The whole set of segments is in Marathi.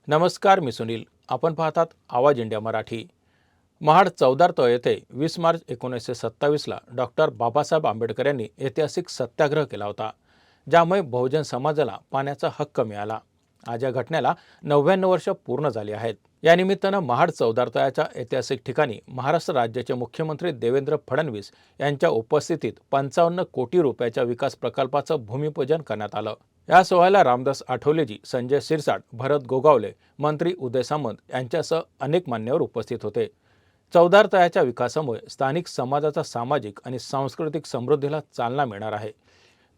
नमस्कार, मी सुनील. आपण पाहतात आवाज इंडिया मराठी. महाड चौदार येथे 20 मार्च 1927ला डॉक्टर बाबासाहेब आंबेडकर यांनी ऐतिहासिक सत्याग्रह केला होता, ज्यामुळे बहुजन समाजाला पाण्याचा हक्क मिळाला. आज या घटनेला 99 वर्ष पूर्ण झाली आहेत. या निमित्तानं महाड चौदारतळ्याच्या ऐतिहासिक ठिकाणी महाराष्ट्र राज्याचे मुख्यमंत्री देवेंद्र फडणवीस यांच्या उपस्थितीत 55 कोटी रुपयाच्या विकास प्रकल्पाचं भूमिपूजन करण्यात आलं. या सोहळ्याला रामदास आठवलेजी, संजय शिरसाट, भरत गोगावले, मंत्री उदय सामंत यांच्यासह अनेक मान्यवर उपस्थित होते. चौदारतळ्याच्या विकासामुळे स्थानिक समाजाचा सामाजिक आणि सांस्कृतिक समृद्धीला चालना मिळणार आहे.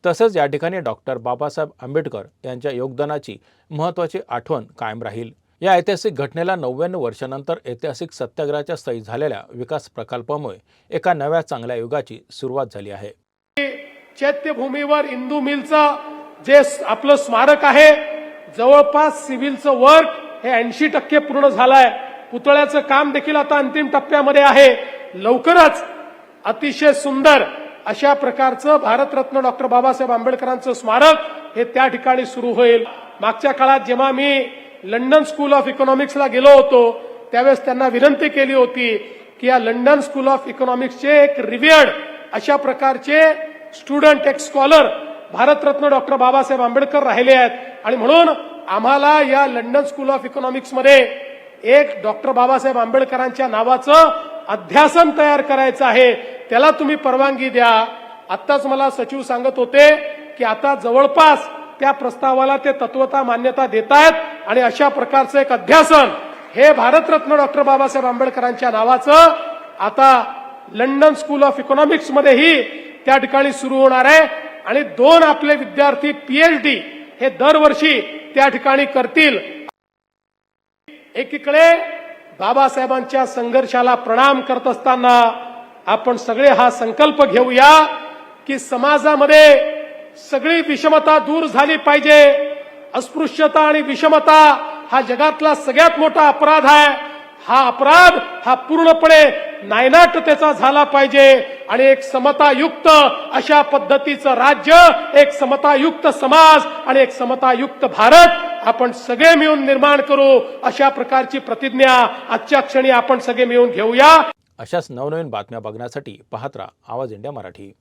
तसेच या ठिकाणी डॉक्टर बाबासाहेब आंबेडकर यांच्या योगदानाची महत्त्वाची आठवण कायम राहील. या ऐतिहासिक घटनेला 99 वर्षानंतर ऐतिहासिक सत्याग्रहाच्या स्थळी झालेल्या विकास प्रकल्पामुळे एका नव्या चांगल्या युगाची सुरुवात झाली आहे. चैत्यभूमीवर इंदू मिलचं जे आपलं स्मारक आहे, जवळपास सिव्हिलचं वर्क हे 80% पूर्ण झालंय. पुतळ्याचं काम देखील आता अंतिम टप्प्यामध्ये आहे. लवकरच अतिशय सुंदर अशा प्रकारचं भारतरत्न डॉक्टर बाबासाहेब आंबेडकरांचं स्मारक हे त्या ठिकाणी सुरू होईल. मागच्या काळात जेव्हा मी लंडन स्कूल ऑफ इकॉनॉमिक्सला गेलो होतो, त्यावेळेस त्यांना विनंती केली होती की या लंडन स्कूल ऑफ इकॉनॉमिक्सचे एक रिव्हियर्ड अशा प्रकारचे स्टुडंट, एक स्कॉलर भारतरत्न डॉक्टर बाबासाहेब आंबेडकर राहिले आहेत. आणि म्हणून आम्हाला या लंडन स्कूल ऑफ इकॉनॉमिक्स मध्ये एक डॉक्टर बाबासाहेब आंबेडकरांच्या नावाचं अध्यासन तयार करायचं आहे. त्याला तुम्ही परवानगी द्या. आत्ताच मला सचिव सांगत होते की आता जवळपास त्या प्रस्तावाला ते तत्वता मान्यता देत आहेत आणि अशा प्रकारचं एक अध्यासन हे भारतरत्न डॉक्टर बाबासाहेब आंबेडकरांच्या नावाचं आता लंडन स्कूल ऑफ इकॉनॉमिक्स मध्येही त्या ठिकाणी सुरू होणार आहे. आणि 2 आपले विद्यार्थी PhD हे दरवर्षी त्या ठिकाणी करतील. एकीकडे बाबासाहेबांच्या संघर्षाला प्रणाम करत असताना आपण सगळे हा संकल्प घेऊया की समाजामध्ये सगळी विषमता दूर झाली पाहिजे. अस्पृश्यता आणि विषमता हा जगातला सगळ्यात मोठा अपराध आहे. हा अपराध हा पूर्णपणे नायनाटतेचा झाला पाहिजे आणि एक समतायुक्त अशा पद्धतीचं राज्य, एक समतायुक्त समाज आणि एक समतायुक्त भारत आपण सगळे मिळून निर्माण करू. अशा प्रकारची प्रतिज्ञा आजच्या क्षणी आपण सगळे मिळून घेऊया. अशाच नवनवीन बातम्या बघण्यासाठी पाहत राहा आवाज इंडिया मराठी.